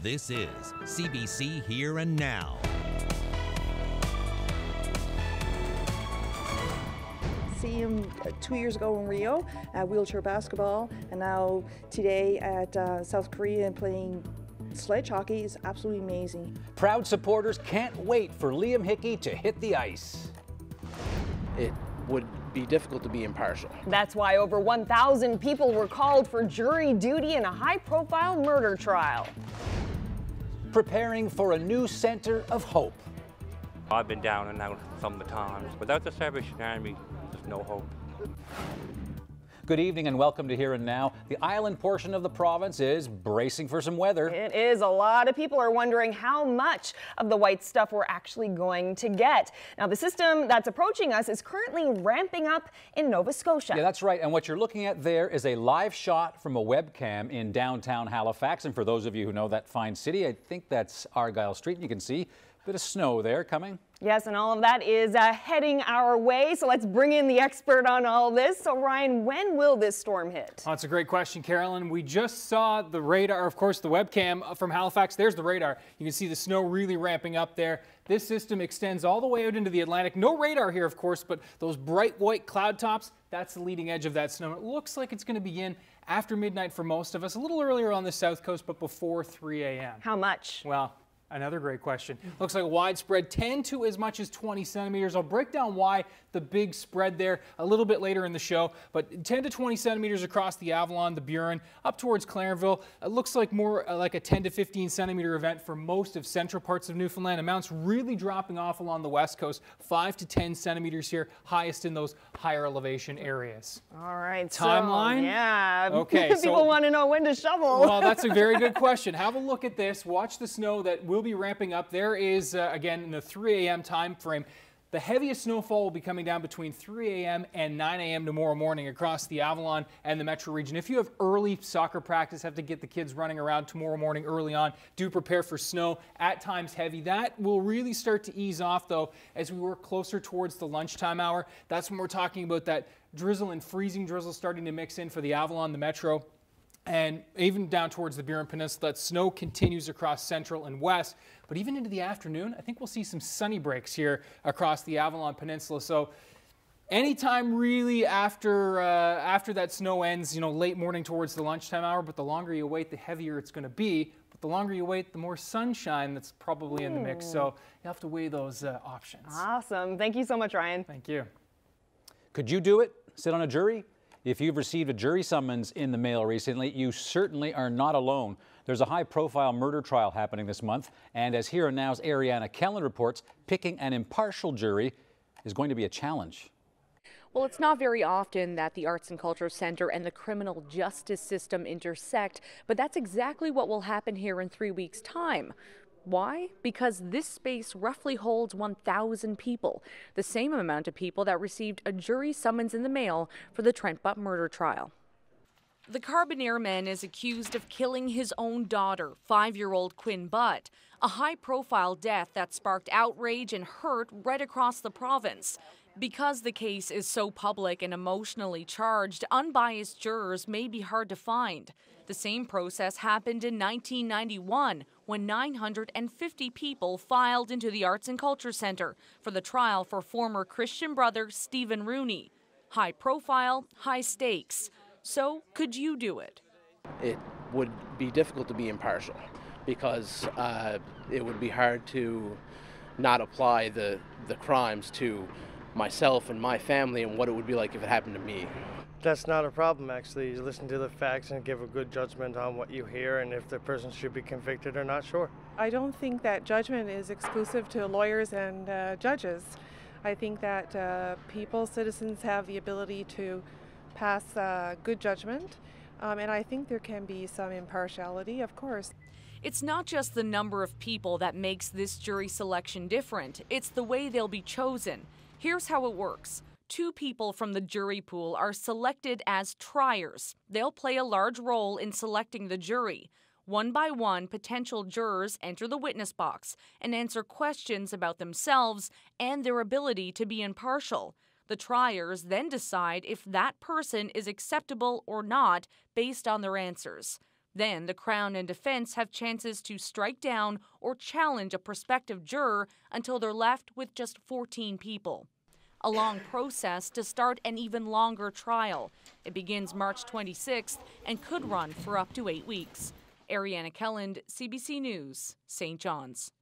This is CBC Here and Now. See him 2 years ago in Rio at wheelchair basketball, and now today at South Korea and playing sledge hockey is absolutely amazing. Proud supporters can't wait for Liam Hickey to hit the ice. It would be difficult to be impartial. That's why over 1,000 people were called for jury duty in a high-profile murder trial. Preparing for a new centre of hope. I've been down and out some of the times. Without the Salvation Army, there's no hope. Good evening and welcome to Here and Now. The island portion of the province is bracing for some weather. It is. A lot of people are wondering how much of the white stuff we're actually going to get. Now, the system that's approaching us is currently ramping up in Nova Scotia. Yeah, that's right. And what you're looking at there is a live shot from a webcam in downtown Halifax. And for those of you who know that fine city, I think that's Argyle Street. You can see a bit of snow there coming. Yes, and all of that is heading our way. So let's bring in the expert on all this. So Ryan, when will this storm hit? Oh, that's a great question, Carolyn. We just saw the radar, of course, the webcam from Halifax. There's the radar. You can see the snow really ramping up there. This system extends all the way out into the Atlantic. No radar here, of course, but those bright white cloud tops, that's the leading edge of that snow. It looks like it's going to begin after midnight for most of us, a little earlier on the south coast, but before 3 a.m. How much? Well, another great question. Looks like widespread, 10 to as much as 20 centimeters. I'll break down why the big spread there a little bit later in the show, but 10 to 20 centimeters across the Avalon, the Burin, up towards Clarenville. It looks like more like a 10 to 15 centimeter event for most of central parts of Newfoundland. Amounts really dropping off along the west coast, 5 to 10 centimeters here, highest in those higher elevation areas. All right. Timeline? So, yeah. Okay. People want to know when to shovel. Well, that's a very good question. Have a look at this. Watch the snow that will be ramping up. There is, again, in the 3 a.m. time frame. The heaviest snowfall will be coming down between 3 a.m. and 9 a.m. tomorrow morning across the Avalon and the metro region. If you have early soccer practice, have to get the kids running around tomorrow morning early on, do prepare for snow, at times heavy. That will really start to ease off, though, as we work closer towards the lunchtime hour. That's when we're talking about that drizzle and freezing drizzle starting to mix in for the Avalon, the metro, and even down towards the Burin Peninsula. That snow continues across central and west. But even into the afternoon, I think we'll see some sunny breaks here across the Avalon Peninsula. So anytime really after that snow ends, you know, late morning towards the lunchtime hour, but the longer you wait, the heavier it's going to be. But the longer you wait, the more sunshine that's probably in the mix. So you have to weigh those options. Awesome. Thank you so much, Ryan. Thank you. Could you do it? Sit on a jury? If you've received a jury summons in the mail recently, you certainly are not alone. There's a high-profile murder trial happening this month, and as Here and Now's Ariana Kellen reports, picking an impartial jury is going to be a challenge. Well, it's not very often that the Arts and Culture Centre and the criminal justice system intersect, but that's exactly what will happen here in 3 weeks' time. Why? Because this space roughly holds 1,000 people, the same amount of people that received a jury summons in the mail for the Trent Butt murder trial. The Carbonear man is accused of killing his own daughter, 5-year-old Quinn Butt, a high-profile death that sparked outrage and hurt right across the province. Because the case is so public and emotionally charged, unbiased jurors may be hard to find. The same process happened in 1991 when 950 people filed into the Arts and Culture Centre for the trial for former Christian brother Stephen Rooney. High profile, high stakes. So could you do it? It would be difficult to be impartial because it would be hard to not apply the crimes to myself and my family and what it would be like if it happened to me. That's not a problem, actually. You listen to the facts and give a good judgment on what you hear and if the person should be convicted or not, sure. I don't think that judgment is exclusive to lawyers and judges. I think that people, citizens, have the ability to pass good judgment, and I think there can be some impartiality, of course. It's not just the number of people that makes this jury selection different, it's the way they'll be chosen. Here's how it works. 2 people from the jury pool are selected as triers. They'll play a large role in selecting the jury. One by one, potential jurors enter the witness box and answer questions about themselves and their ability to be impartial. The triers then decide if that person is acceptable or not based on their answers. Then the Crown and defense have chances to strike down or challenge a prospective juror until they're left with just 14 people. A long process to start an even longer trial. It begins March 26th and could run for up to 8 weeks. Ariana Kelland, CBC News, St. John's.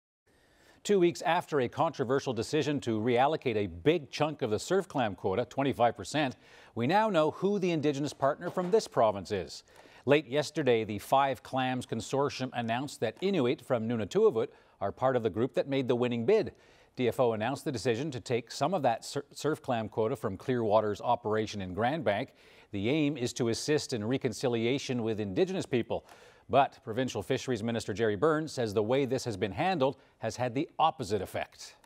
2 weeks after a controversial decision to reallocate a big chunk of the surf clam quota, 25%, we now know who the Indigenous partner from this province is. Late yesterday, the Five Clams Consortium announced that Inuit from Nunatuavut are part of the group that made the winning bid. DFO announced the decision to take some of that surf clam quota from Clearwater's operation in Grand Bank. The aim is to assist in reconciliation with Indigenous people. But Provincial Fisheries Minister Gerry Burns says the way this has been handled has had the opposite effect.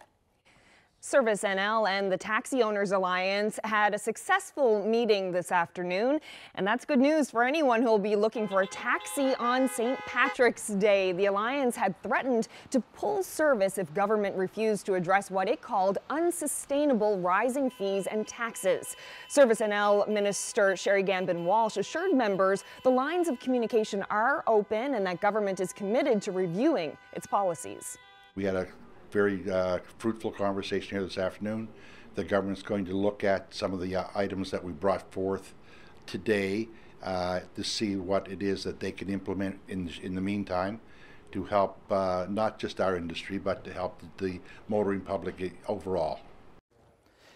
Service NL and the Taxi Owners Alliance had a successful meeting this afternoon, and that's good news for anyone who will be looking for a taxi on St. Patrick's Day. The Alliance had threatened to pull service if government refused to address what it called unsustainable rising fees and taxes. Service NL Minister Sherry Gambin-Walsh assured members the lines of communication are open and that government is committed to reviewing its policies. We had a very fruitful conversation here this afternoon. The government's going to look at some of the items that we brought forth today to see what it is that they can implement in the meantime to help not just our industry but to help the motoring public overall.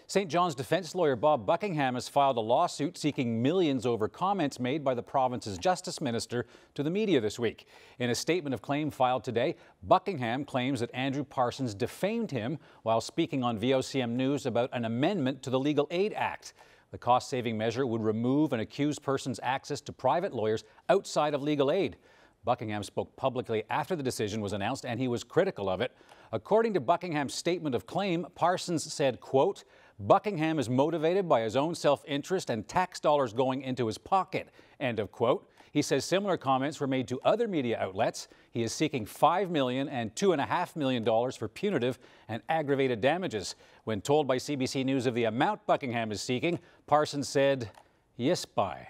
St. John's defense lawyer Bob Buckingham has filed a lawsuit seeking millions over comments made by the province's justice minister to the media this week. In a statement of claim filed today, Buckingham claims that Andrew Parsons defamed him while speaking on VOCM News about an amendment to the Legal Aid Act. The cost-saving measure would remove an accused person's access to private lawyers outside of legal aid. Buckingham spoke publicly after the decision was announced, and he was critical of it. According to Buckingham's statement of claim, Parsons said, quote, Buckingham is motivated by his own self-interest and tax dollars going into his pocket, end of quote. He says similar comments were made to other media outlets. He is seeking $5 million and $2.5 million for punitive and aggravated damages. When told by CBC News of the amount Buckingham is seeking, Parsons said, yes, bye.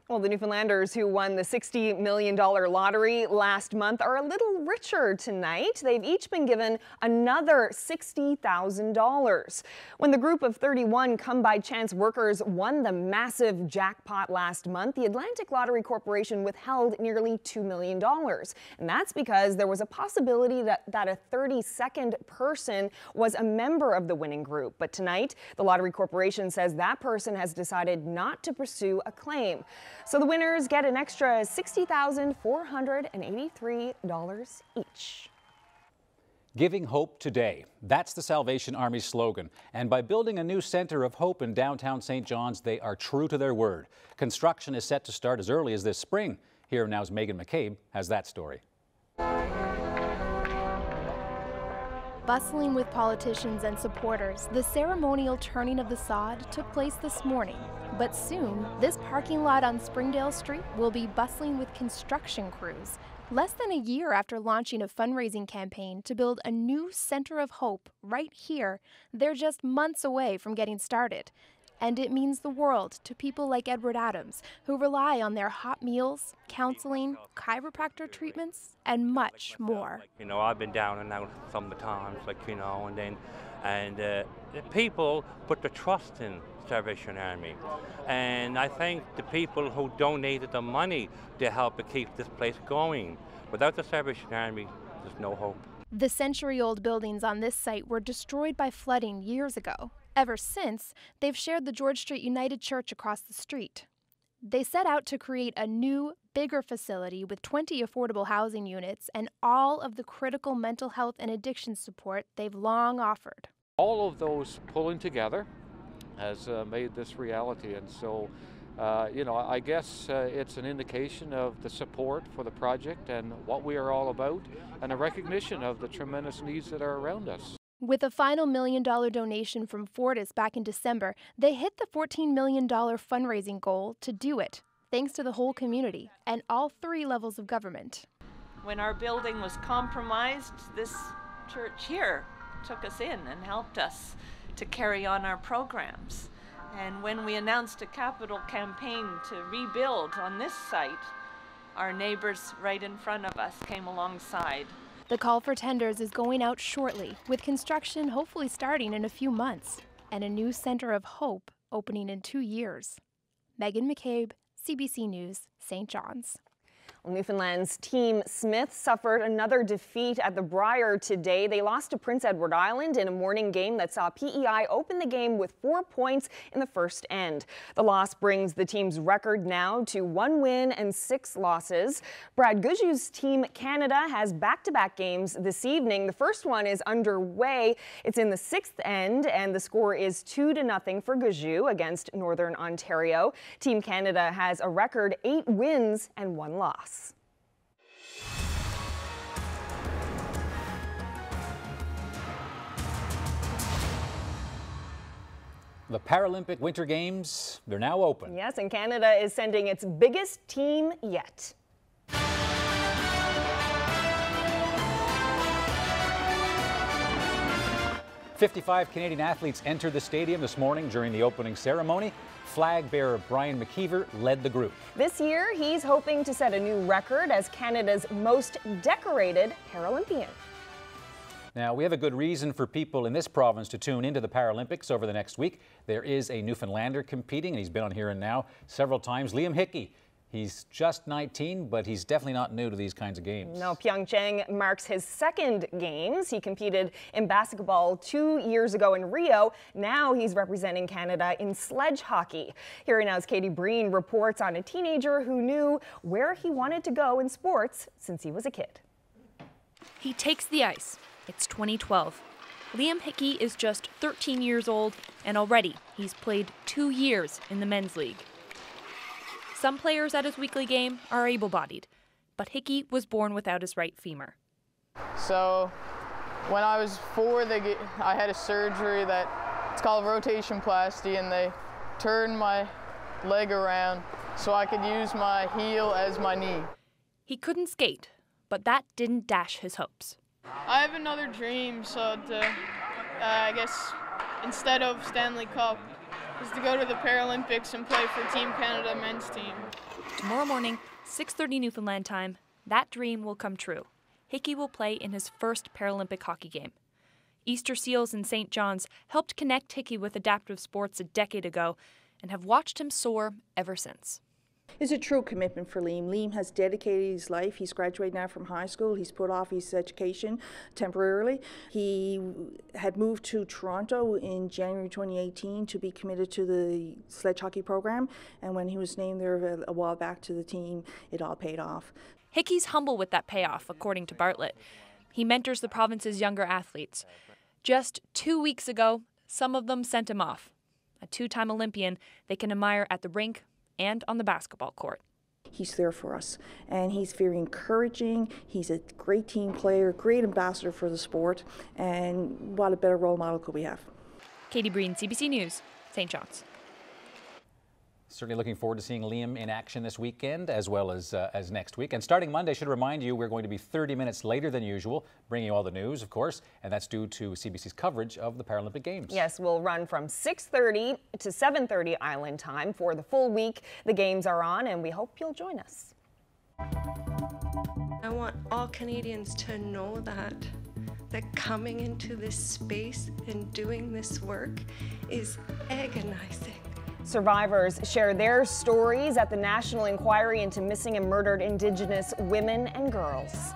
Well, the Newfoundlanders who won the $60 million lottery last month are a little richer tonight. They've each been given another $60,000. When the group of 31 come-by-chance workers won the massive jackpot last month, the Atlantic Lottery Corporation withheld nearly $2 million. And that's because there was a possibility that a 32nd person was a member of the winning group. But tonight, the Lottery Corporation says that person has decided not to pursue a claim. So the winners get an extra $60,483 each. Giving hope today. That's the Salvation Army's slogan. And by building a new center of hope in downtown St. John's, they are true to their word. Construction is set to start as early as this spring. Here Now's Megan McCabe has that story. Bustling with politicians and supporters, the ceremonial turning of the sod took place this morning. But soon, this parking lot on Springdale Street will be bustling with construction crews. Less than a year after launching a fundraising campaign to build a new center of hope right here, they're just months away from getting started. And it means the world to people like Edward Adams, who rely on their hot meals, counseling, chiropractor treatments, and much more. You know, I've been down and out some of the times, and the people put their trust in Salvation Army. And I think the people who donated the money to help to keep this place going. Without the Salvation Army, there's no hope. The century-old buildings on this site were destroyed by flooding years ago. Ever since, they've shared the George Street United Church across the street. They set out to create a new, bigger facility with 20 affordable housing units and all of the critical mental health and addiction support they've long offered. All of those pulling together has made this reality, and so I guess it's an indication of the support for the project and what we are all about, and a recognition of the tremendous needs that are around us. With a final $1 million donation from Fortis back in December, they hit the $14 million fundraising goal to do it, thanks to the whole community and all 3 levels of government. When our building was compromised, this church here took us in and helped us to carry on our programs. And when we announced a capital campaign to rebuild on this site, our neighbors right in front of us came alongside. The call for tenders is going out shortly, with construction hopefully starting in a few months, and a new Center of Hope opening in 2 years. Megan McCabe, CBC News, St. John's. Newfoundland's Team Smith suffered another defeat at the Briar today. They lost to Prince Edward Island in a morning game that saw PEI open the game with 4 points in the first end. The loss brings the team's record now to 1 win and 6 losses. Brad Gujew's Team Canada has back-to-back games this evening. The first one is underway. It's in the 6th end, and the score is 2-0 for Gujew against Northern Ontario. Team Canada has a record 8 wins and 1 loss. The Paralympic Winter Games, they're now open. Yes, and Canada is sending its biggest team yet. 55 Canadian athletes entered the stadium this morning during the opening ceremony. Flag bearer Brian McKeever led the group. This year, he's hoping to set a new record as Canada's most decorated Paralympian. Now, we have a good reason for people in this province to tune into the Paralympics over the next week. There is a Newfoundlander competing, and he's been on Here and Now several times. Liam Hickey. He's just 19, but he's definitely not new to these kinds of games. No, Pyeongchang marks his second games. He competed in basketball 2 years ago in Rio. Now he's representing Canada in sledge hockey. Here Now's Katie Breen reports on a teenager who knew where he wanted to go in sports since he was a kid. He takes the ice. It's 2012. Liam Hickey is just 13 years old, and already he's played 2 years in the men's league. Some players at his weekly game are able-bodied, but Hickey was born without his right femur. So when I was 4, I had a surgery it's called rotationplasty, and they turned my leg around so I could use my heel as my knee. He couldn't skate, but that didn't dash his hopes. I have another dream, I guess instead of Stanley Cup, is to go to the Paralympics and play for Team Canada men's team. Tomorrow morning, 6:30 Newfoundland time, that dream will come true. Hickey will play in his first Paralympic hockey game. Easter Seals in St. John's helped connect Hickey with adaptive sports a decade ago and have watched him soar ever since. It's a true commitment for Liam. Liam has dedicated his life. He's graduated now from high school. He's put off his education temporarily. He had moved to Toronto in January 2018 to be committed to the sledge hockey program. And when he was named there a while back to the team, it all paid off. Hickey's humble with that payoff, according to Bartlett. He mentors the province's younger athletes. Just 2 weeks ago, some of them sent him off. A 2-time Olympian they can admire at the rink and on the basketball court. He's there for us, and he's very encouraging. He's a great team player, great ambassador for the sport, and what a better role model could we have. Katie Breen, CBC News, St. John's. Certainly looking forward to seeing Liam in action this weekend as well as next week. And starting Monday, I should remind you, we're going to be 30 minutes later than usual, bringing you all the news, of course, and that's due to CBC's coverage of the Paralympic Games. Yes, we'll run from 6:30 to 7:30 Island time for the full week. The games are on, and we hope you'll join us. I want all Canadians to know that coming into this space and doing this work is agonizing. Survivors share their stories at the National Inquiry into Missing and Murdered Indigenous Women and Girls.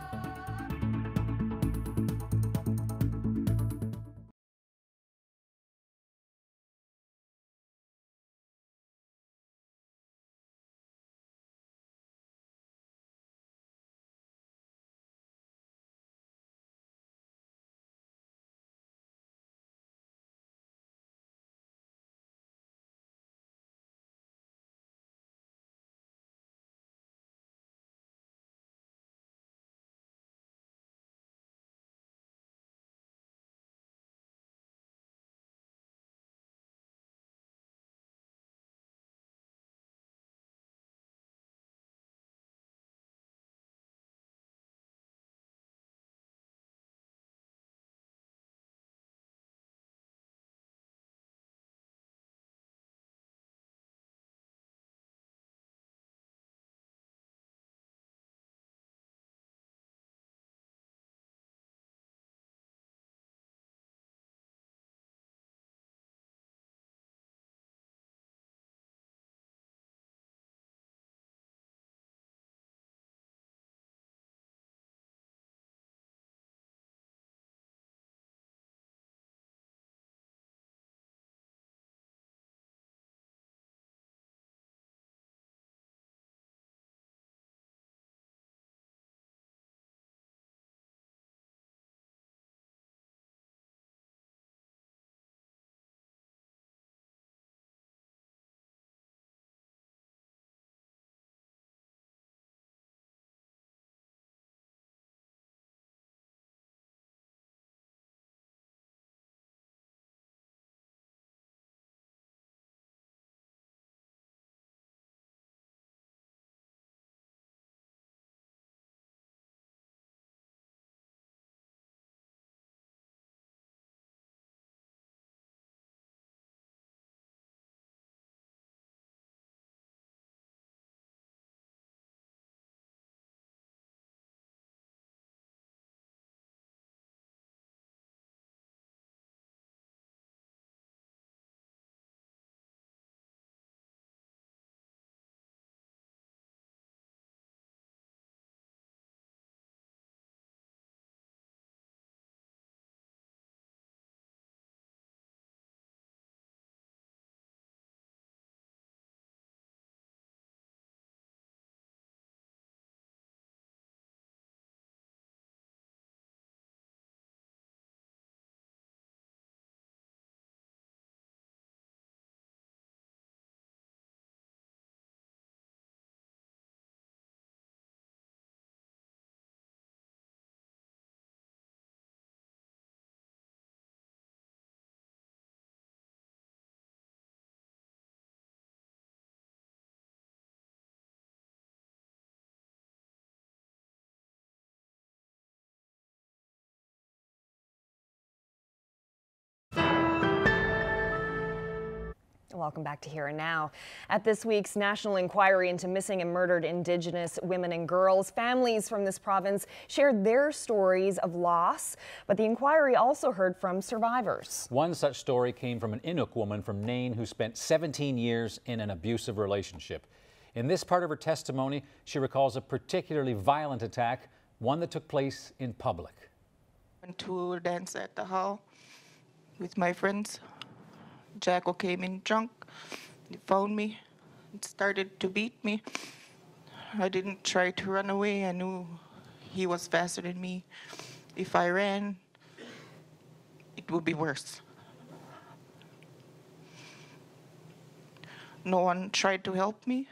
Welcome back to Here and Now. At this week's National Inquiry into Missing and Murdered Indigenous Women and Girls, families from this province shared their stories of loss, but the inquiry also heard from survivors. One such story came from an Inuk woman from Nain who spent 17 years in an abusive relationship. In this part of her testimony, she recalls a particularly violent attack, one that took place in public. I went to a dance at the hall with my friends. Jacko came in drunk, he found me, and started to beat me. I didn't try to run away, I knew he was faster than me. If I ran, it would be worse. No one tried to help me,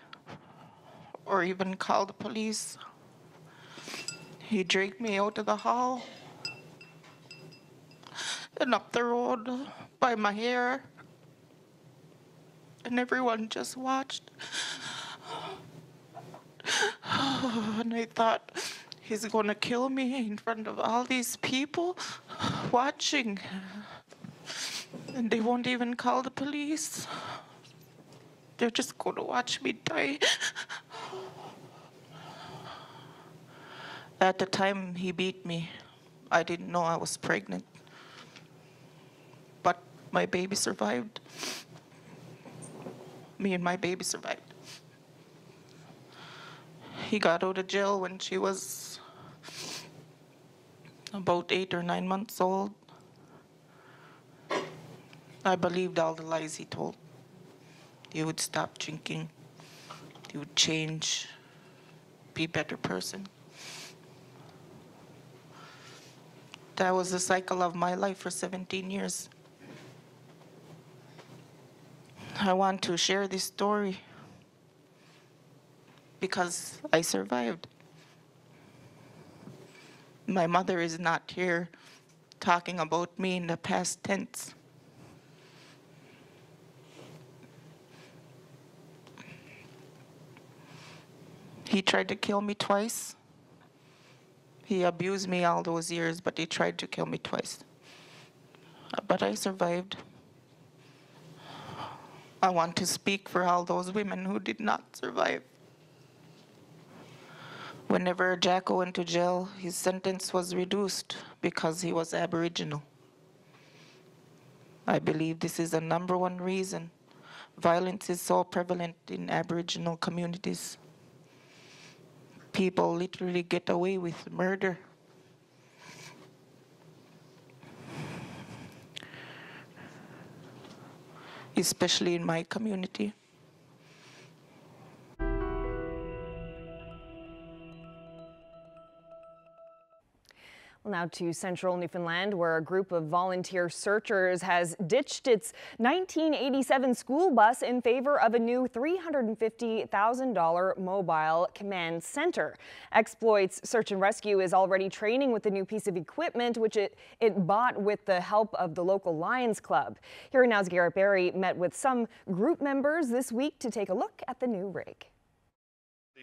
or even call the police. He dragged me out of the hall, and up the road by my hair. And everyone just watched. And I thought, he's gonna kill me in front of all these people watching. And they won't even call the police. They're just gonna watch me die. At the time he beat me, I didn't know I was pregnant. But my baby survived. Me and my baby survived. He got out of jail when she was about 8 or 9 months old. I believed all the lies he told. He would stop drinking. He would change, be a better person. That was the cycle of my life for 17 years. I want to share this story because I survived. My mother is not here talking about me in the past tense. He tried to kill me twice. He abused me all those years, but he tried to kill me twice. But I survived. I want to speak for all those women who did not survive. Whenever Jacko went to jail, his sentence was reduced because he was Aboriginal. I believe this is the #1 reason violence is so prevalent in Aboriginal communities. People literally get away with murder. Especially in my community. Well, now to central Newfoundland, where a group of volunteer searchers has ditched its 1987 school bus in favor of a new $350,000 mobile command center. Exploits Search and Rescue is already training with the new piece of equipment, which it bought with the help of the local Lions Club. Here Now's Garrett Barry met with some group members this week to take a look at the new rig.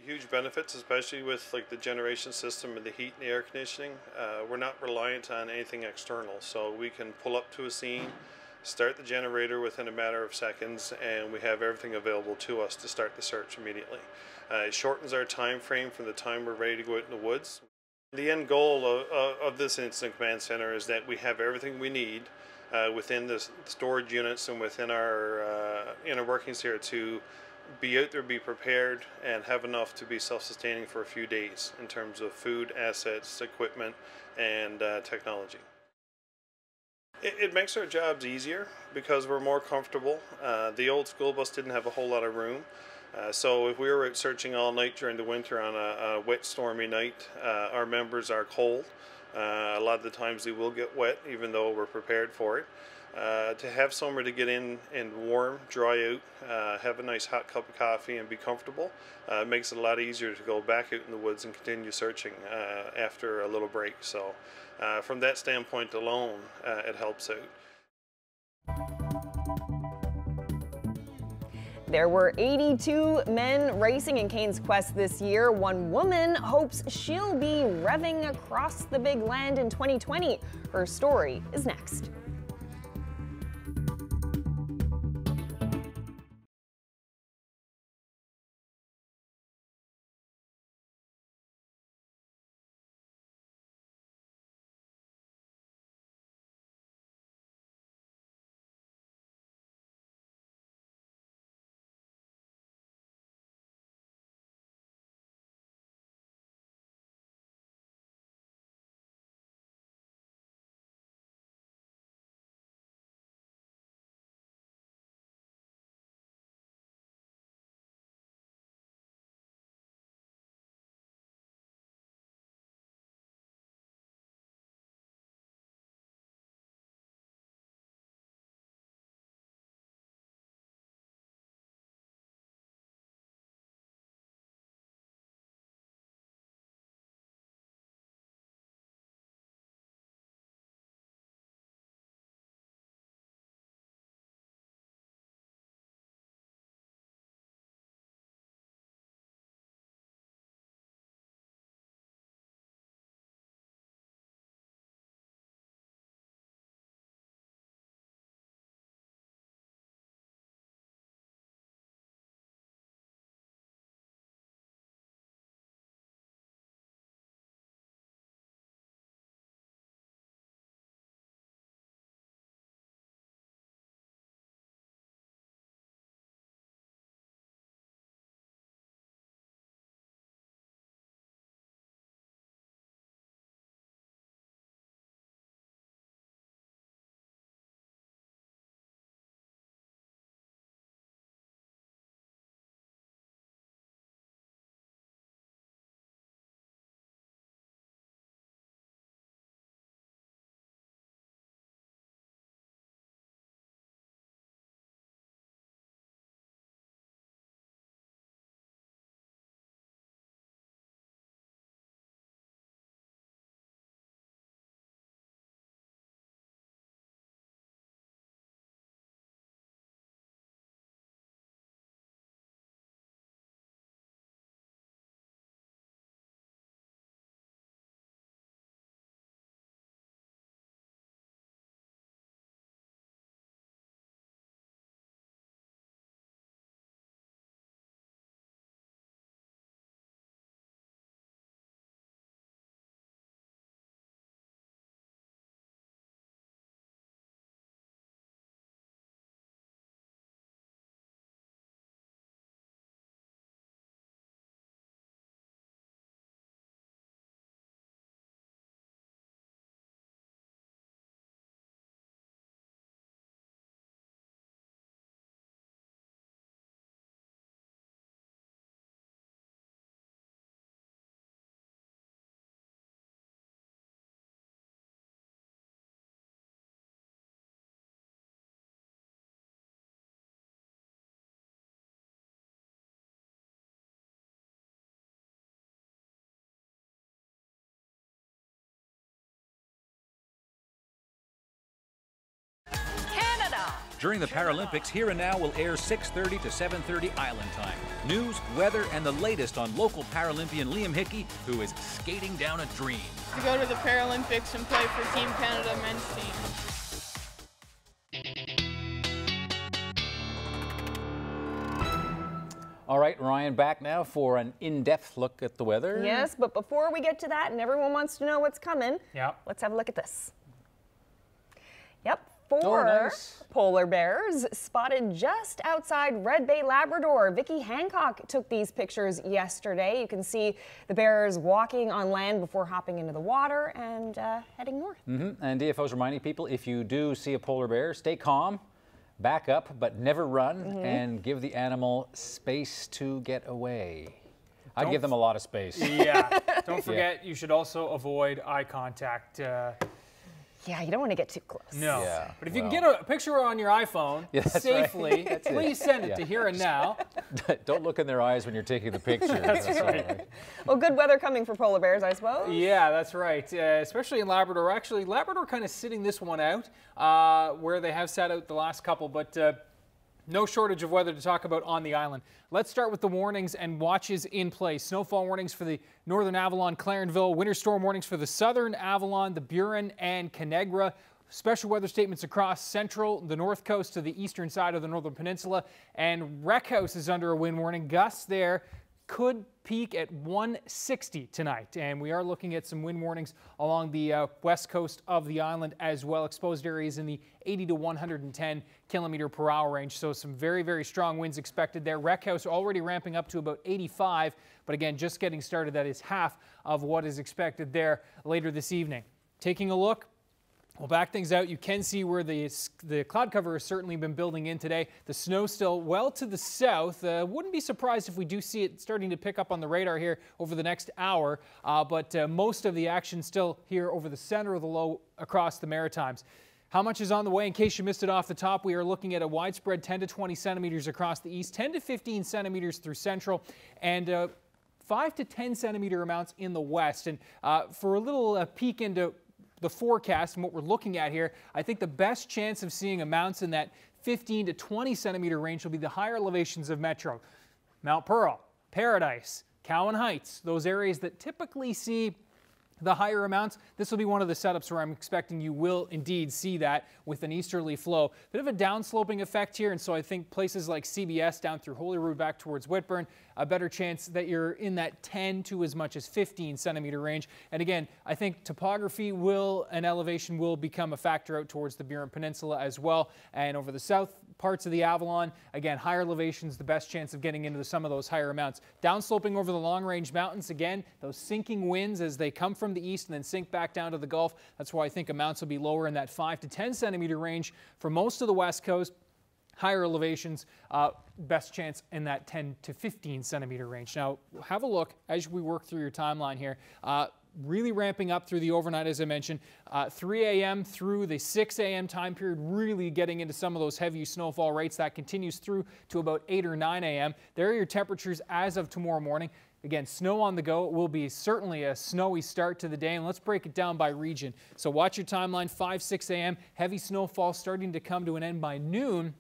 Huge benefits, especially with like the generation system and the heat and the air conditioning. We're not reliant on anything external, so we can pull up to a scene, start the generator within a matter of seconds, and we have everything available to us to start the search immediately. It shortens our time frame from the time we're ready to go out in the woods. The end goal of this incident command center is that we have everything we need within the storage units and within our inner workings here to be out there, be prepared, and have enough to be self-sustaining for a few days in terms of food, assets, equipment, and technology. It makes our jobs easier because we're more comfortable. The old school bus didn't have a whole lot of room, so if we were out searching all night during the winter on a wet, stormy night, our members are cold. A lot of the times they will get wet, even though we're prepared for it. To have somewhere to get in and warm, dry out, have a nice hot cup of coffee and be comfortable makes it a lot easier to go back out in the woods and continue searching after a little break. So from that standpoint alone, it helps out. There were 82 men racing in Cane's Quest this year. One woman hopes she'll be revving across the big land in 2020. Her story is next. During the Paralympics, Here and Now will air 6:30 to 7:30 Island time. News, weather, and the latest on local Paralympian Liam Hickey, who is skating down a dream. To go to the Paralympics and play for Team Canada men's team. All right, Ryan, back now for an in-depth look at the weather. Yes, but before we get to that, and everyone wants to know what's coming, let's have a look at this. Yep, 4 polar bears spotted just outside Red Bay, Labrador. Vicki Hancock took these pictures yesterday. You can see the bears walking on land before hopping into the water and heading north. And DFO's reminding people, if you do see a polar bear, stay calm. Back up, but never run, and give the animal space to get away. I'd give them a lot of space. Yeah. Don't forget, you should also avoid eye contact. Yeah, you don't want to get too close. No. Yeah, but if you can get a picture on your iPhone safely, please send it to Here and Now. Don't look in their eyes when you're taking the picture. That's right. Well, good weather coming for polar bears, I suppose. Yeah, that's right. Especially in Labrador. Actually, Labrador kind of sitting this one out, where they have sat out the last couple, but no shortage of weather to talk about on the island. Let's start with the warnings and watches in place. Snowfall warnings for the Northern Avalon, Clarenville, winter storm warnings for the Southern Avalon, the Burin, and Conegra. Special weather statements across central, the north coast to the eastern side of the Northern Peninsula, and Wreck House is under a wind warning. Gusts there could peak at 160 tonight, and we are looking at some wind warnings along the west coast of the island as well. Exposed areas in the 80 to 110 kilometer per hour range, so some very, very strong winds expected there. Wreck House already ramping up to about 85, but again, just getting started. That is half of what is expected there later this evening. Taking a look, we'll back things out. You can see where the cloud cover has certainly been building in today. The snow still well to the south. Wouldn't be surprised if we do see it starting to pick up on the radar here over the next hour. But most of the action still here over the center of the low across the Maritimes. How much is on the way? In case you missed it off the top, we are looking at a widespread 10 to 20 centimeters across the east, 10 to 15 centimeters through central, and 5 to 10 centimeter amounts in the west. And for a little peek into the forecast and what we're looking at here, I think the best chance of seeing amounts in that 15 to 20 centimeter range will be the higher elevations of Metro. Mount Pearl, Paradise, Cowan Heights, those areas that typically see the higher amounts. This will be one of the setups where I'm expecting you will indeed see that with an easterly flow. Bit of a downsloping effect here, and so I think places like CBS down through Holyrood back towards Whitburn, a better chance that you're in that 10 to as much as 15 centimeter range. And again, I think topography and elevation will become a factor out towards the Burin Peninsula as well. And over the south parts of the Avalon, again, higher elevations, the best chance of getting into some of those higher amounts. Downsloping over the Long Range Mountains, again, those sinking winds as they come from the east and then sink back down to the Gulf. That's why I think amounts will be lower in that 5 to 10 centimeter range for most of the west coast. Higher elevations, best chance in that 10 to 15 centimeter range. Now, have a look as we work through your timeline here. Really ramping up through the overnight, as I mentioned. 3 a.m. through the 6 a.m. time period, really getting into some of those heavy snowfall rates. That continues through to about 8 or 9 a.m. There are your temperatures as of tomorrow morning. Again, snow on the go. It will be certainly a snowy start to the day, and let's break it down by region. So watch your timeline, 5, 6 a.m. Heavy snowfall starting to come to an end by noon.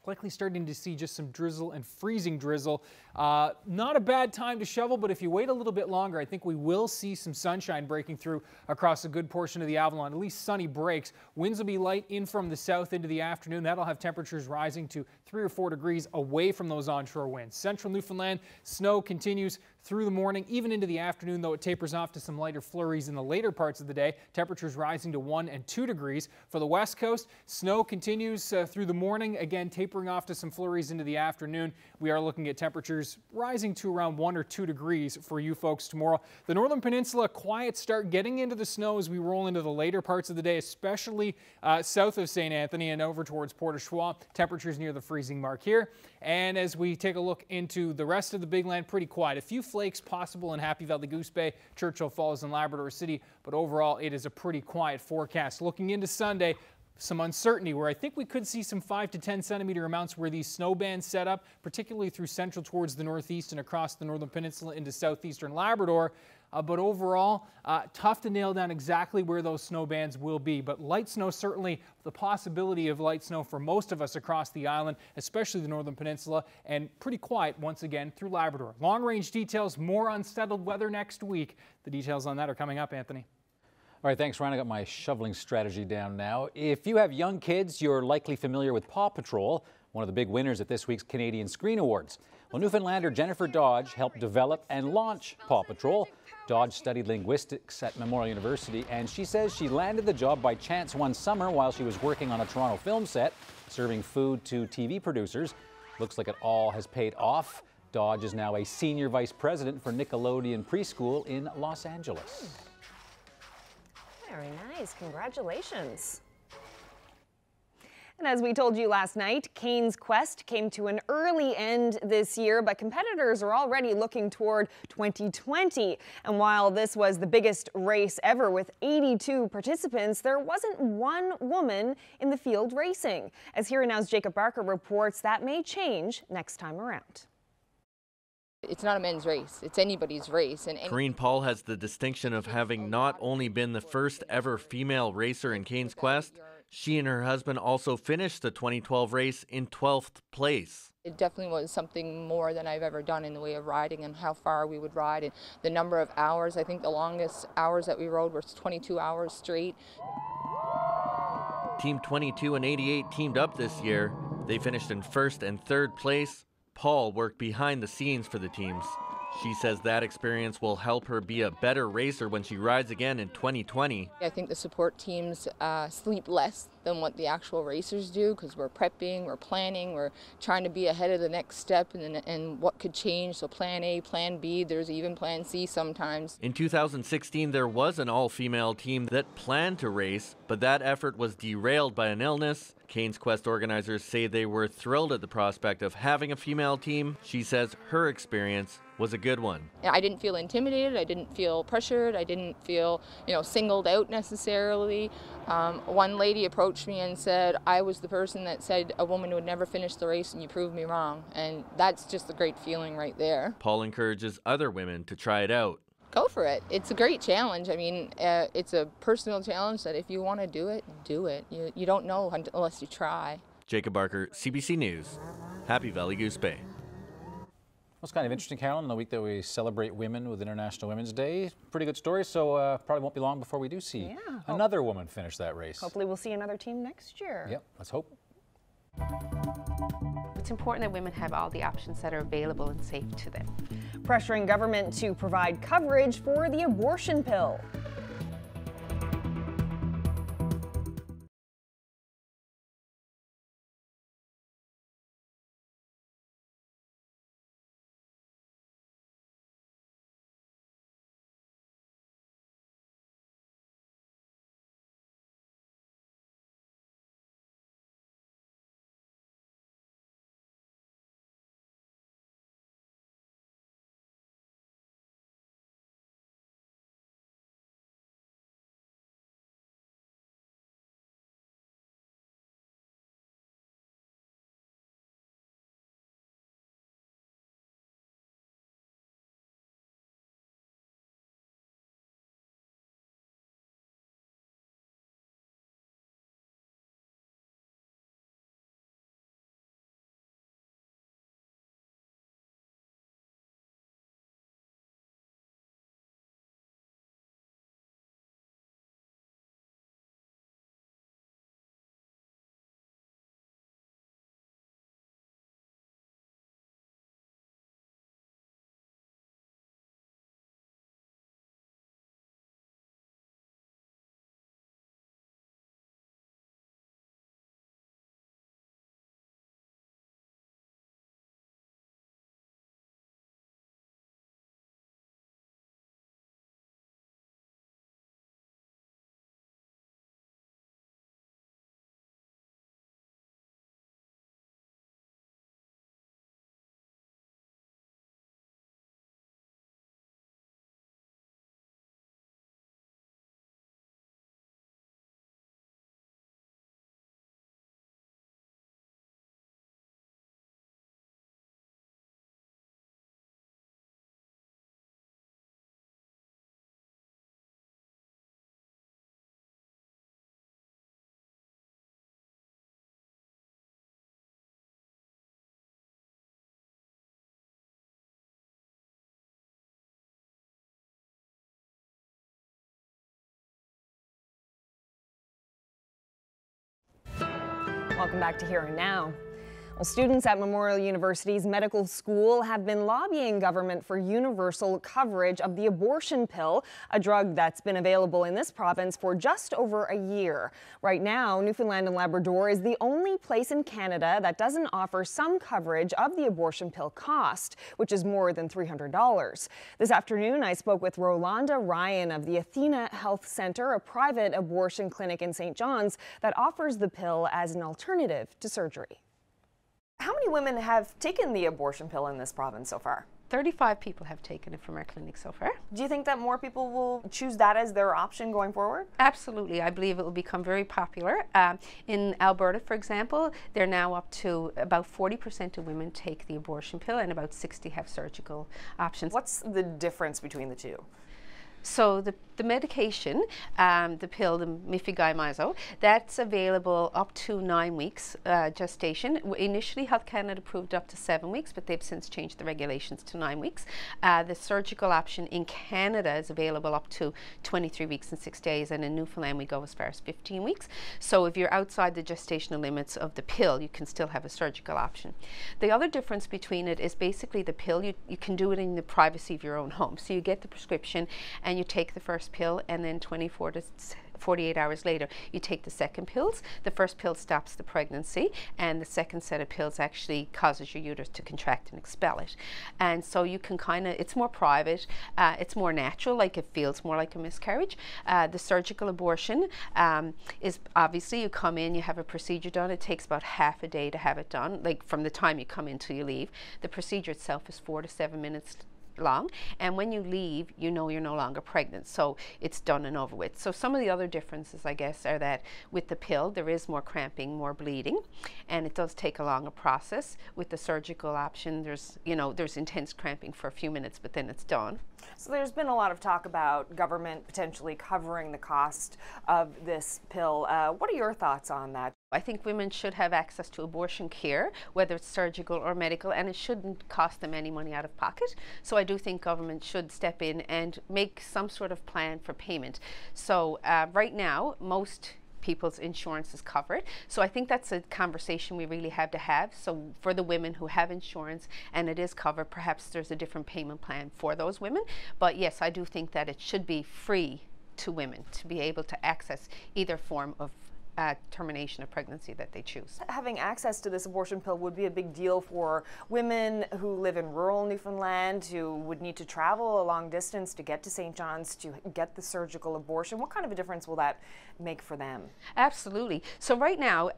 Likely starting to see just some drizzle and freezing drizzle. Not a bad time to shovel, but if you wait a little bit longer, I think we will see some sunshine breaking through across a good portion of the Avalon, at least sunny breaks. Winds will be light in from the south into the afternoon. That'll have temperatures rising to 3 or 4 degrees away from those onshore winds. Central Newfoundland, snow continues through the morning, even into the afternoon, though it tapers off to some lighter flurries in the later parts of the day. Temperatures rising to 1 and 2 degrees. For the west coast, snow continues through the morning, again tapering off to some flurries into the afternoon. We are looking at temperatures rising to around 1 or 2 degrees for you folks tomorrow. The Northern Peninsula, quiet start getting into the snow as we roll into the later parts of the day, especially south of St. Anthony and over towards Port au Choix. Temperatures near the freezing mark here. And as we take a look into the rest of the Big Land, pretty quiet. A few flakes possible in Happy Valley, Goose Bay, Churchill Falls, and Labrador City, but overall it is a pretty quiet forecast. Looking into Sunday, some uncertainty where I think we could see some 5 to 10 centimeter amounts where these snow bands set up, particularly through central towards the northeast and across the Northern Peninsula into southeastern Labrador. but overall, tough to nail down exactly where those snow bands will be. But light snow, certainly the possibility of light snow for most of us across the island, especially the Northern Peninsula, and pretty quiet once again through Labrador. Long-range details, more unsettled weather next week. The details on that are coming up, Anthony. All right, thanks, Ryan. I got my shoveling strategy down now. If you have young kids, you're likely familiar with Paw Patrol, one of the big winners at this week's Canadian Screen Awards. Well, Newfoundlander Jennifer Dodge helped develop and launch Paw Patrol. Dodge studied linguistics at Memorial University, and she says she landed the job by chance one summer while she was working on a Toronto film set, serving food to TV producers. Looks like it all has paid off. Dodge is now a senior vice president for Nickelodeon Preschool in Los Angeles. Very nice. Congratulations. And as we told you last night, Cane's Quest came to an early end this year, but competitors are already looking toward 2020. And while this was the biggest race ever with 82 participants, there wasn't one woman in the field racing. As Here and Now's Jacob Barker reports, that may change next time around. It's not a men's race, it's anybody's race. And Corrine Paul has the distinction of having not only been the first ever female racer in Cane's Quest, she and her husband also finished the 2012 race in 12th place. It definitely was something more than I've ever done in the way of riding and how far we would ride and the number of hours. I think the longest hours that we rode were 22 hours straight. Team 22 and 88 teamed up this year. They finished in first and third place. Paul worked behind the scenes for the teams. She says that experience will help her be a better racer when she rides again in 2020. I think the support teams sleep less than what the actual racers do because we're prepping, we're planning, we're trying to be ahead of the next step and what could change. So plan A, plan B, there's even plan C sometimes. In 2016, there was an all-female team that planned to race, but that effort was derailed by an illness. Cane's Quest organizers say they were thrilled at the prospect of having a female team. She says her experience was a good one. I didn't feel intimidated, I didn't feel pressured, I didn't feel, singled out necessarily. One lady approached me and said, I was the person that said a woman would never finish the race and you proved me wrong. And that's just a great feeling right there. Paul encourages other women to try it out. Go for it. It's a great challenge. I mean, it's a personal challenge that if you want to do it, do it. You don't know unless you try. Jacob Barker, CBC News, Happy Valley Goose Bay. It's kind of interesting, Carolyn, the week that we celebrate women with International Women's Day. Pretty good story, so probably won't be long before we do see another woman finish that race. Hopefully we'll see another team next year. Yep, let's hope. It's important that women have all the options that are available and safe to them. Pressuring government to provide coverage for the abortion pill. Welcome back to Here and Now. Well, students at Memorial University's medical school have been lobbying government for universal coverage of the abortion pill, a drug that's been available in this province for just over a year. Right now, Newfoundland and Labrador is the only place in Canada that doesn't offer some coverage of the abortion pill cost, which is more than $300. This afternoon, I spoke with Rolanda Ryan of the Athena Health Centre, a private abortion clinic in St. John's that offers the pill as an alternative to surgery. How many women have taken the abortion pill in this province so far? 35 people have taken it from our clinic so far. Do you think that more people will choose that as their option going forward? Absolutely. I believe it will become very popular. In Alberta, for example, they're now up to about 40% of women take the abortion pill and about 60 have surgical options. What's the difference between the two? So the medication, the pill, the mifepristone, that's available up to 9 weeks gestation. Initially, Health Canada approved up to 7 weeks, but they've since changed the regulations to 9 weeks. The surgical option in Canada is available up to 23 weeks and 6 days, and in Newfoundland we go as far as 15 weeks. So if you're outside the gestational limits of the pill, you can still have a surgical option. The other difference between it is basically the pill, you can do it in the privacy of your own home. So you get the prescription and you take the first pill, and then 24 to 48 hours later you take the second pills. The first pill stops the pregnancy, and the second set of pills actually causes your uterus to contract and expel it. And so you can it's more private, it's more natural, like it feels more like a miscarriage. The surgical abortion is obviously you come in, you have a procedure done. It takes about half a day to have it done, like from the time you come in till you leave. The procedure itself is 4 to 7 minutes long, and when you leave, you know you're no longer pregnant, so it's done and over with. So some of the other differences, I guess, are that with the pill there is more cramping, more bleeding, and it does take a longer process. With the surgical option, there's intense cramping for a few minutes, but then it's done. So there's been a lot of talk about government potentially covering the cost of this pill. What are your thoughts on that? I think women should have access to abortion care, whether it's surgical or medical, and it shouldn't cost them any money out of pocket. So I do think government should step in and make some sort of plan for payment. So right now, most people's insurance is covered. So I think that's a conversation we really have to have. So for the women who have insurance and it is covered, perhaps there's a different payment plan for those women. But yes, I do think that it should be free to women to be able to access either form of termination of pregnancy that they choose. Having access to this abortion pill would be a big deal for women who live in rural Newfoundland, who would need to travel a long distance to get to St. John's to get the surgical abortion. What kind of a difference will that make for them? Absolutely. So right now,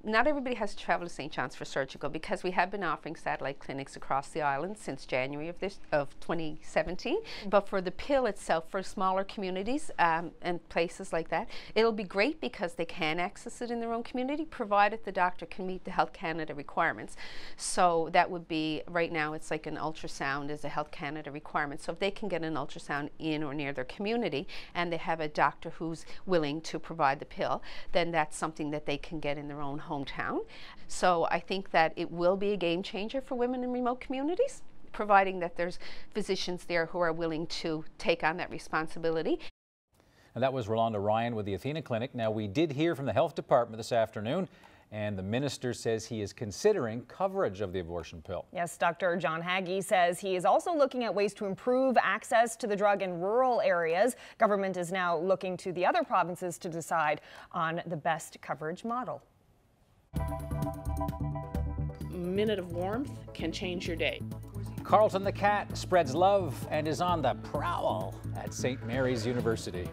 not everybody has to travel to St. John's for surgical, because we have been offering satellite clinics across the island since January of 2017. But for the pill itself, for smaller communities and places like that, it'll be great because they can access it in their own community, provided the doctor can meet the Health Canada requirements. So that would be, right now it's like an ultrasound is a Health Canada requirement. So if they can get an ultrasound in or near their community and they have a doctor who's willing to provide the pill, then that's something that they can get in their own hometown. So I think that it will be a game changer for women in remote communities, providing that there's physicians there who are willing to take on that responsibility. And that was Rolanda Ryan with the Athena Clinic. Now, we did hear from the Health Department this afternoon, and the minister says he is considering coverage of the abortion pill. Yes, Dr. John Haggie says he is also looking at ways to improve access to the drug in rural areas. Government is now looking to the other provinces to decide on the best coverage model. A minute of warmth can change your day. Carlton the cat spreads love and is on the prowl at St. Mary's University.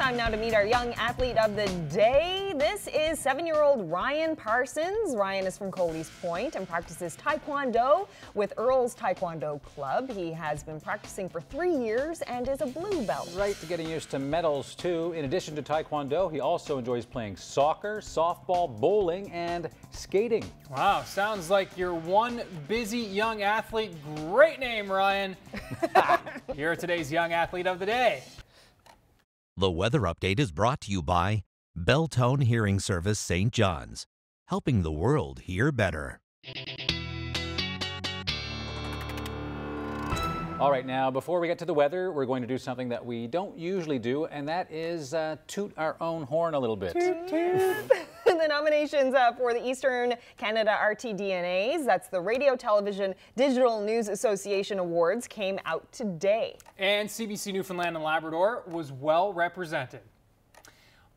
time now to meet our young athlete of the day. This is 7-year-old Ryan Parsons. Ryan is from Coley's Point and practices Taekwondo with Earl's Taekwondo Club. He has been practicing for 3 years and is a blue belt. Right, getting used to medals too. In addition to Taekwondo, he also enjoys playing soccer, softball, bowling, and skating. Wow, sounds like you're one busy young athlete. Great name, Ryan. You're today's young athlete of the day. The weather update is brought to you by Belltone Hearing Service St. John's, helping the world hear better. All right, now before we get to the weather, we're going to do something that we don't usually do, and that is toot our own horn a little bit. Toot, toot. The nominations for the Eastern Canada RTDNAs, that's the Radio Television Digital News Association Awards, came out today. And CBC Newfoundland and Labrador was well represented.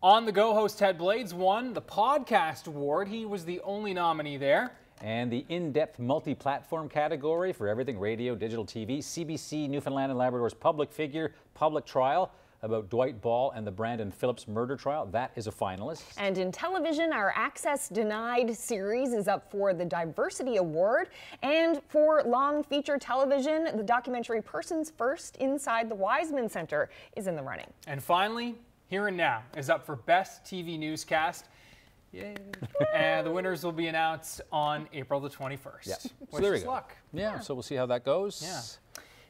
On the Go host Ted Blades won the Podcast Award. He was the only nominee there. And the in-depth multi-platform category for everything radio, digital TV, CBC Newfoundland and Labrador's Public Figure, Public Trial about Dwight Ball and the Brandon Phillips murder trial. That is a finalist. And in television, our Access Denied series is up for the Diversity Award. And for long feature television, the documentary Persons First Inside the Wiseman Center is in the running. And finally, Here and Now is up for Best TV Newscast. Yay. And the winners will be announced on April the 21st. Yeah. Wish us luck. Yeah, so we'll see how that goes. Yeah.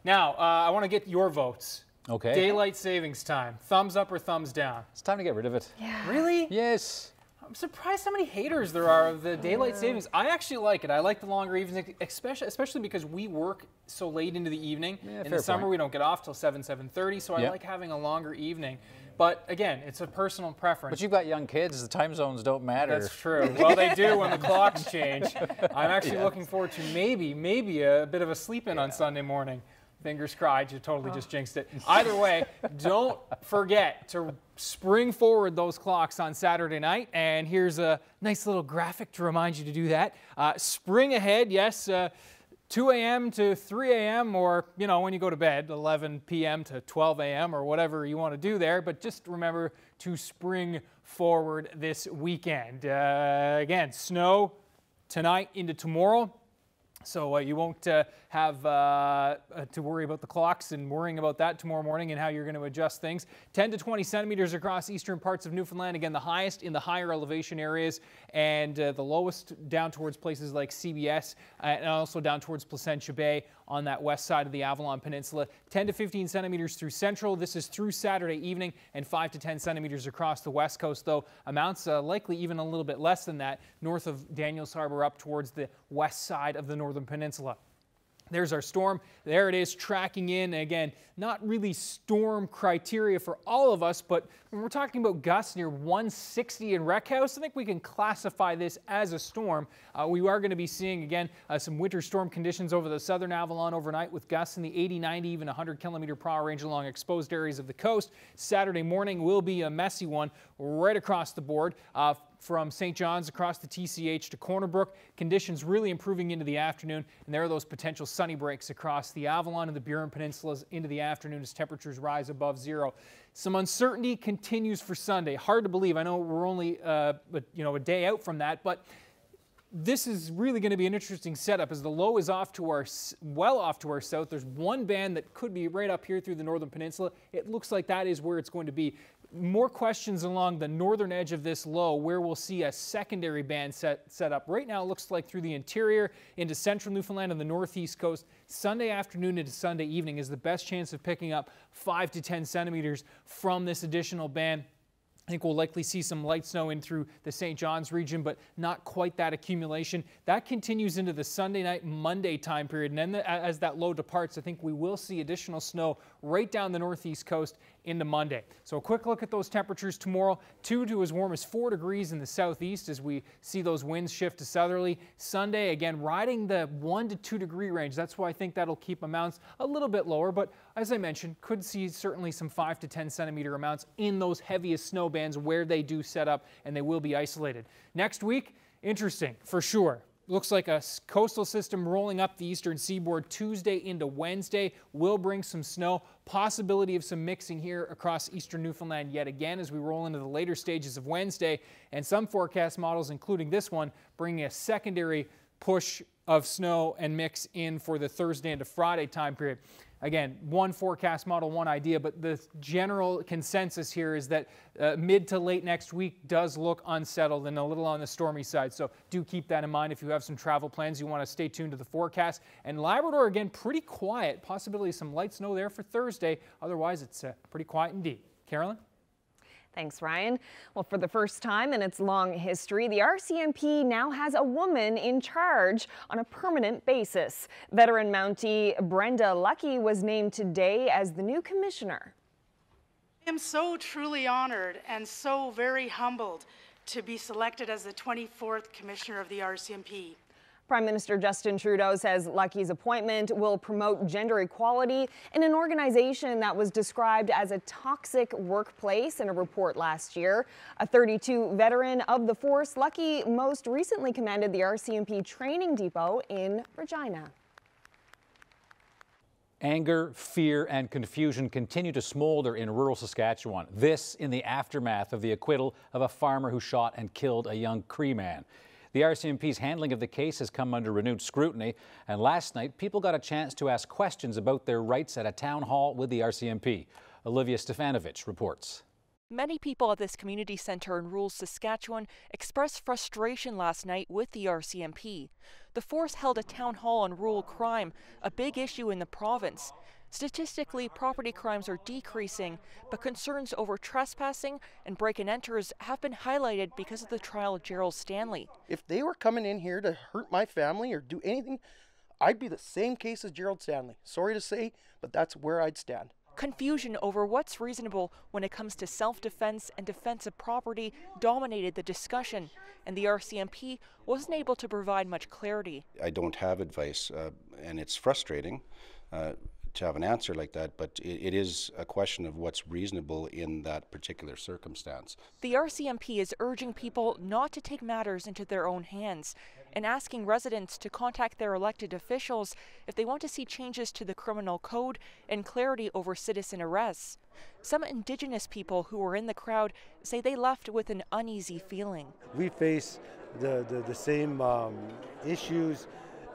Now, I want to get your votes. Okay. Daylight savings time. Thumbs up or thumbs down? It's time to get rid of it. Yeah. Really? Yes. I'm surprised how many haters there are of the daylight savings. I actually like it. I like the longer evenings, especially because we work so late into the evening. Yeah, in the summer, we don't get off till 7:30, so I like having a longer evening. But again, it's a personal preference. But you've got young kids. The time zones don't matter. That's true. Well, they do when the clocks change. I'm actually looking forward to maybe a bit of a sleep in on Sunday morning. Fingers crossed, you totally just jinxed it. Either way, don't forget to spring forward those clocks on Saturday night. And here's a nice little graphic to remind you to do that. Spring ahead, yes, 2 a.m. to 3 a.m. or, you know, when you go to bed, 11 p.m. to 12 a.m. or whatever you want to do there. But just remember to spring forward this weekend. Again, snow tonight into tomorrow. So you won't have to worry about the clocks and worrying about that tomorrow morning and how you're going to adjust things. 10 to 20 centimeters across eastern parts of Newfoundland. Again, the highest in the higher elevation areas and the lowest down towards places like CBS and also down towards Placentia Bay on that west side of the Avalon Peninsula. 10 to 15 centimeters through central. This is through Saturday evening, and 5 to 10 centimeters across the west coast, though amounts likely even a little bit less than that north of Daniels Harbor up towards the west side of the Northern Peninsula. There's our storm. There it is, tracking in. Again, not really storm criteria for all of us, but when we're talking about gusts near 160 in Rec House, I think we can classify this as a storm. We are going to be seeing, again, some winter storm conditions over the southern Avalon overnight with gusts in the 80, 90, even 100 kilometer per hour range along exposed areas of the coast. Saturday morning will be a messy one right across the board. From St. John's across the TCH to Corner Brook, conditions really improving into the afternoon, and there are those potential sunny breaks across the Avalon and the Burin Peninsulas into the afternoon as temperatures rise above zero. Some uncertainty continues for Sunday. Hard to believe. I know we're only a day out from that, but this is really going to be an interesting setup as the low is off to our south. There's one band that could be right up here through the Northern Peninsula. It looks like that is where it's going to be. More questions along the northern edge of this low where we'll see a secondary band set up. Right now it looks like through the interior into central Newfoundland and the northeast coast. Sunday afternoon into Sunday evening is the best chance of picking up 5 to 10 centimeters from this additional band. I think we'll likely see some light snow in through the St. John's region, but not quite that accumulation. That continues into the Sunday night, Monday time period. And then as that low departs, I think we will see additional snow right down the northeast coast into Monday. So a quick look at those temperatures tomorrow. 2 to as warm as 4 degrees in the southeast as we see those winds shift to southerly. Sunday, again, riding the 1 to 2 degree range. That's why I think that'll keep amounts a little bit lower. But as I mentioned, could see certainly some 5 to 10 centimeter amounts in those heaviest snow bands where they do set up, and they will be isolated. Next week, interesting for sure. Looks like a coastal system rolling up the eastern seaboard Tuesday into Wednesday will bring some snow. Possibility of some mixing here across eastern Newfoundland yet again as we roll into the later stages of Wednesday. And some forecast models, including this one, bringing a secondary push of snow and mix in for the Thursday into Friday time period. Again, one forecast model, one idea, but the general consensus here is that mid to late next week does look unsettled and a little on the stormy side. So do keep that in mind if you have some travel plans. You want to stay tuned to the forecast. And Labrador, again, pretty quiet. Possibility of some light snow there for Thursday. Otherwise, it's pretty quiet indeed. Carolyn? Thanks, Ryan. Well, for the first time in its long history, the RCMP now has a woman in charge on a permanent basis. Veteran Mountie Brenda Lucky was named today as the new commissioner. I am so truly honored and so very humbled to be selected as the 24th commissioner of the RCMP. Prime Minister Justin Trudeau says Lucky's appointment will promote gender equality in an organization that was described as a toxic workplace in a report last year. A 32 veteran of the force, Lucky most recently commanded the RCMP training depot in Regina. Anger, fear, and confusion continue to smolder in rural Saskatchewan. This in the aftermath of the acquittal of a farmer who shot and killed a young Cree man. The RCMP's handling of the case has come under renewed scrutiny, and last night people got a chance to ask questions about their rights at a town hall with the RCMP. Olivia Stefanovic reports. Many people at this community centre in rural Saskatchewan expressed frustration last night with the RCMP. The force held a town hall on rural crime, a big issue in the province. Statistically, property crimes are decreasing, but concerns over trespassing and break-and-enters have been highlighted because of the trial of Gerald Stanley. If they were coming in here to hurt my family or do anything, I'd be the same case as Gerald Stanley. Sorry to say, but that's where I'd stand. Confusion over what's reasonable when it comes to self-defense and defense of property dominated the discussion, and the RCMP wasn't able to provide much clarity. I don't have advice, and it's frustrating to have an answer like that, but it is a question of what's reasonable in that particular circumstance. The RCMP is urging people not to take matters into their own hands and asking residents to contact their elected officials if they want to see changes to the criminal code and clarity over citizen arrests. Some Indigenous people who were in the crowd say they left with an uneasy feeling. We face the same issues,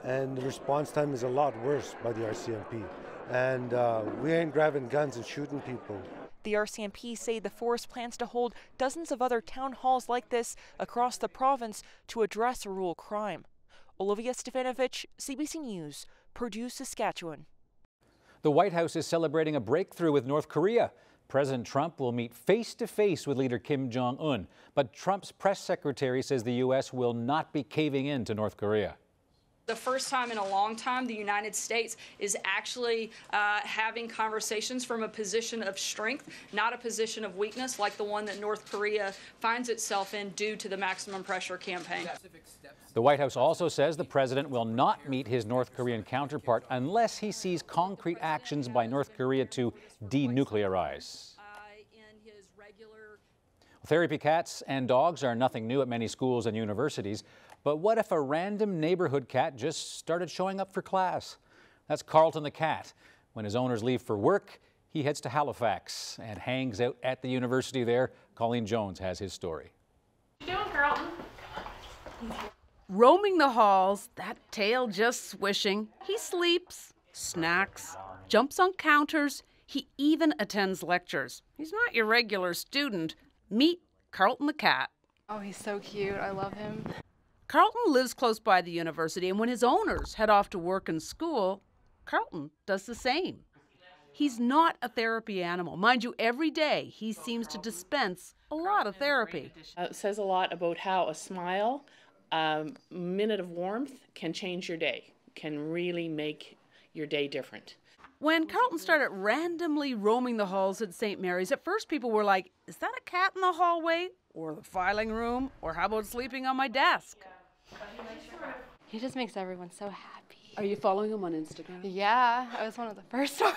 and the response time is a lot worse by the RCMP. And we ain't grabbing guns and shooting people. The RCMP say the force plans to hold dozens of other town halls like this across the province to address rural crime. Olivia Stefanovic, CBC News, Purdue, Saskatchewan. The White House is celebrating a breakthrough with North Korea. President Trump will meet face-to-face with leader Kim Jong-un, but Trump's press secretary says the U.S. will not be caving in to North Korea. The first time in a long time the United States is actually having conversations from a position of strength, not a position of weakness like the one that North Korea finds itself in due to the maximum pressure campaign. The White House also says the president will not meet his North Korean counterpart unless he sees concrete actions by North Korea to denuclearize. Therapy cats and dogs are nothing new at many schools and universities. But what if a random neighborhood cat just started showing up for class? That's Carlton the cat. When his owners leave for work, he heads to Halifax and hangs out at the university there. Colleen Jones has his story. What you doing, Carlton? Roaming the halls, that tail just swishing. He sleeps, snacks, jumps on counters. He even attends lectures. He's not your regular student. Meet Carlton the cat. Oh, he's so cute. I love him. Carlton lives close by the university, and when his owners head off to work and school, Carlton does the same. He's not a therapy animal. Mind you, every day he seems to dispense a lot of therapy. It says a lot about how a smile, a minute of warmth can change your day, can really make your day different. When Carlton started randomly roaming the halls at St. Mary's, at first people were like, is that a cat in the hallway? Or the filing room? Or how about sleeping on my desk? He just makes everyone so happy. Are you following him on Instagram? Yeah, I was one of the first ones.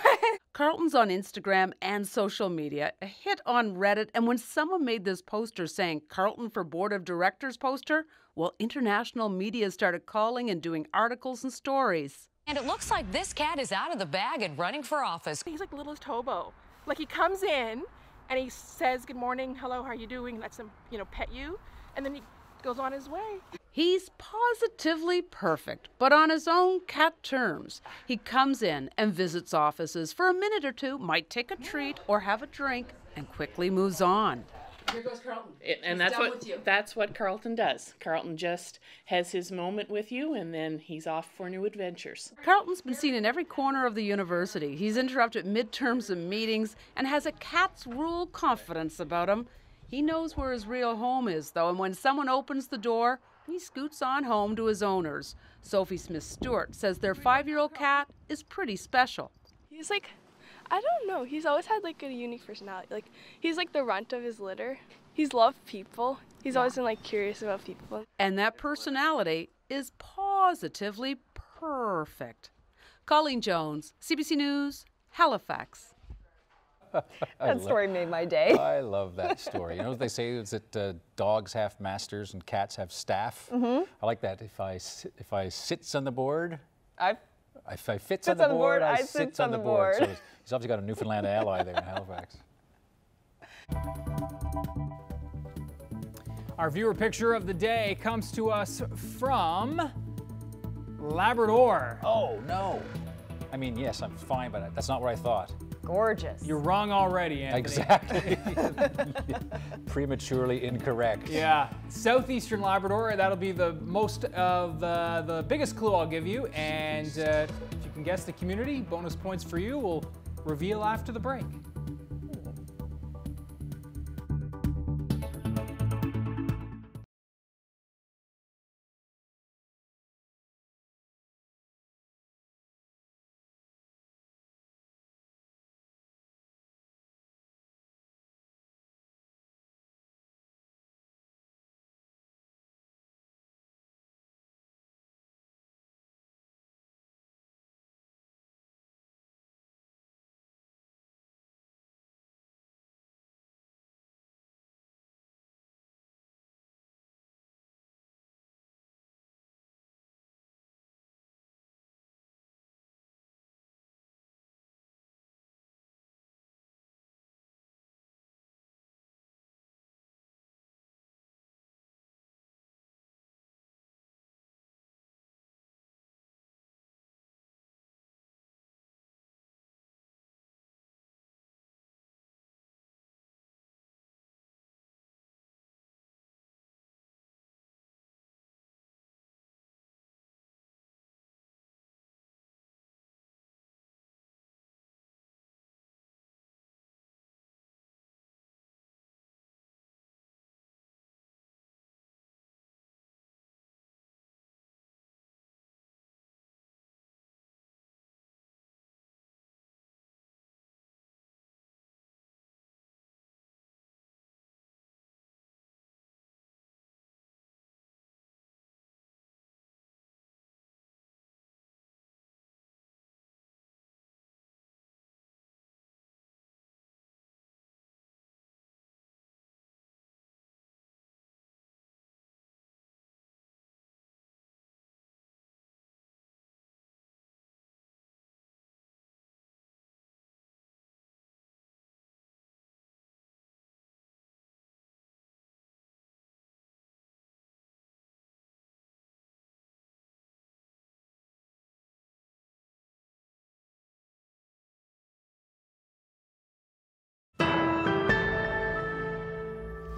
Carlton's on Instagram and social media, a hit on Reddit, and when someone made this poster saying Carlton for Board of Directors poster, well, international media started calling and doing articles and stories. And it looks like this cat is out of the bag and running for office. He's like the littlest hobo. Like, he comes in and he says, good morning, hello, how are you doing? Lets him, pet you, and then he goes on his way. He's positively perfect, but on his own cat terms. He comes in and visits offices for a minute or two, might take a treat or have a drink, and quickly moves on. Here goes Carlton. And that's what Carlton does. Carlton just has his moment with you, and then he's off for new adventures. Carlton's been seen in every corner of the university. He's interrupted midterms and meetings and has a cat's rule confidence about him. He knows where his real home is, though, and when someone opens the door, he scoots on home to his owners. Sophie Smith-Stewart says their 5-year-old cat is pretty special. He's like, I don't know, he's always had like a unique personality. Like, he's like the runt of his litter. He's loved people. He's always been like curious about people. And that personality is positively perfect. Colleen Jones, CBC News, Halifax. That story made my day. I love that story. You know what they say is that dogs have masters and cats have staff. I like that. If I sits on the board, if I fits on the board, I sits on the board. So he's obviously got a Newfoundland ally there in Halifax. Our viewer picture of the day comes to us from Labrador. Oh, no. I mean, yes, I'm fine, but that's not what I thought. Gorgeous. You're wrong already, Anthony. Exactly. Prematurely incorrect. Yeah. Southeastern Labrador, that'll be the most of the biggest clue I'll give you. And if you can guess the community, bonus points for you. We'll reveal after the break.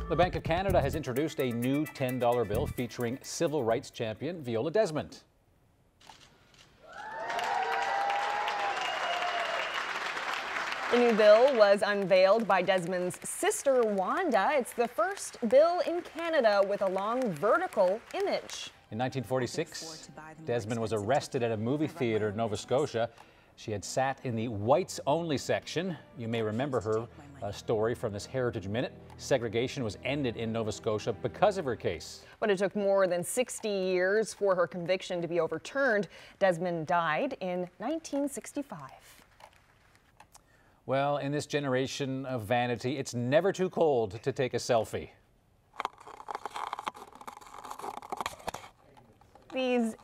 The Bank of Canada has introduced a new $10 bill featuring civil rights champion Viola Desmond. The new bill was unveiled by Desmond's sister, Wanda. It's the first bill in Canada with a long vertical image. In 1946, Desmond was arrested at a movie theater in Nova Scotia She had sat in the whites only section. You may remember her story from this Heritage Minute. Segregation was ended in Nova Scotia because of her case. But it took more than 60 years for her conviction to be overturned. Desmond died in 1965. Well, in this generation of vanity, it's never too cold to take a selfie. These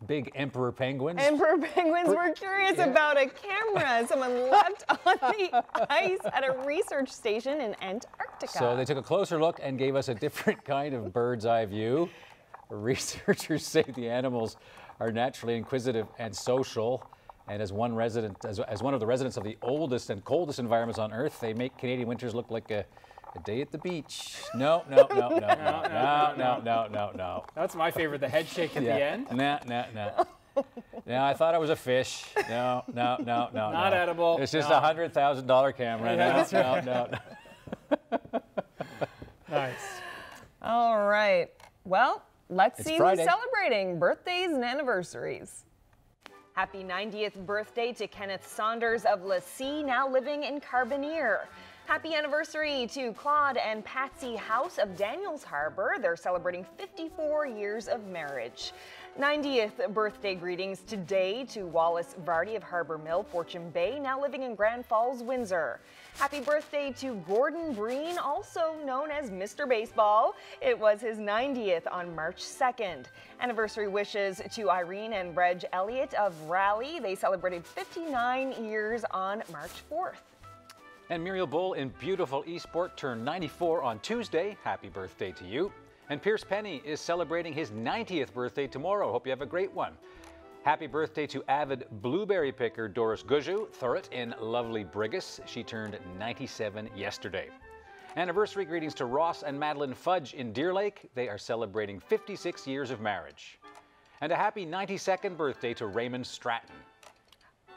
big emperor penguins. Emperor penguins were curious about a camera someone left on the ice at a research station in Antarctica. So they took a closer look and gave us a different kind of bird's eye view. Researchers say the animals are naturally inquisitive and social. And as one of the residents of the oldest and coldest environments on Earth, they make Canadian winters look like a day at the beach. No. That's my favorite, the head shake at the end. No. I thought I was a fish. No. Not edible. It's just a $100,000 camera. No. Nice. All right. Well, let's see Friday. who's celebrating birthdays and anniversaries. Happy 90th birthday to Kenneth Saunders of Lassie, now living in Carbonear. Happy anniversary to Claude and Patsy House of Daniels Harbour. They're celebrating 54 years of marriage. 90th birthday greetings today to Wallace Vardy of Harbour Mill, Fortune Bay, now living in Grand Falls, Windsor. Happy birthday to Gordon Breen, also known as Mr. Baseball. It was his 90th on March 2nd. Anniversary wishes to Irene and Reg Elliott of Raleigh. They celebrated 59 years on March 4th. And Muriel Bull in beautiful Eastport turned 94 on Tuesday. Happy birthday to you. And Pierce Penny is celebrating his 90th birthday tomorrow. Hope you have a great one. Happy birthday to avid blueberry picker Doris Guju Thurrett in lovely Brigus. She turned 97 yesterday. Anniversary greetings to Ross and Madeline Fudge in Deer Lake. They are celebrating 56 years of marriage. And a happy 92nd birthday to Raymond Stratton.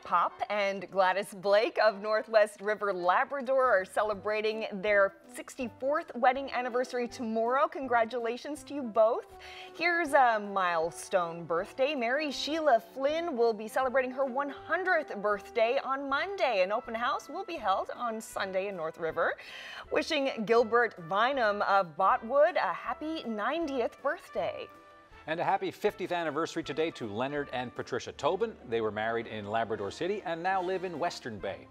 Pop and Gladys Blake of Northwest River, Labrador are celebrating their 64th wedding anniversary tomorrow. Congratulations to you both. Here's a milestone birthday. Mary Sheila Flynn will be celebrating her 100th birthday on Monday. An open house will be held on Sunday in North River. Wishing Gilbert Bynum of Botwood a happy 90th birthday. And a happy 50th anniversary today to Leonard and Patricia Tobin. They were married in Labrador City and now live in Western Bay.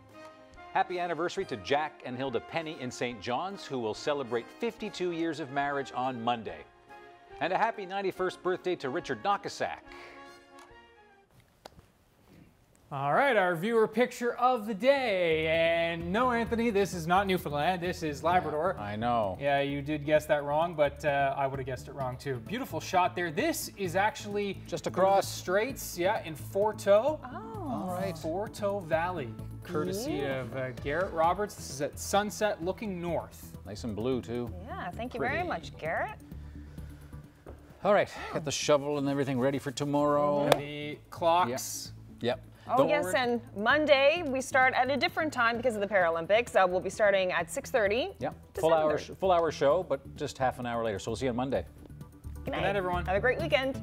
Happy anniversary to Jack and Hilda Penny in St. John's, who will celebrate 52 years of marriage on Monday. And a happy 91st birthday to Richard Nakasak. All right, our viewer picture of the day. And no, Anthony, this is not Newfoundland. This is Labrador. Yeah, I know. Yeah, you did guess that wrong, but I would have guessed it wrong too. Beautiful shot there. This is actually just across the Straits, yeah, in Forteau. Oh. All right. Forteau Valley, courtesy of Garrett Roberts. This is at sunset looking north. Nice and blue too. Yeah, thank you very much, Garrett. All right, got the shovel and everything ready for tomorrow. And the clocks. Yep. Oh, yes, and Monday we start at a different time because of the Paralympics. We'll be starting at 6:30. Yep, full hour show, but just half an hour later. So we'll see you on Monday. Good night, everyone. Have a great weekend.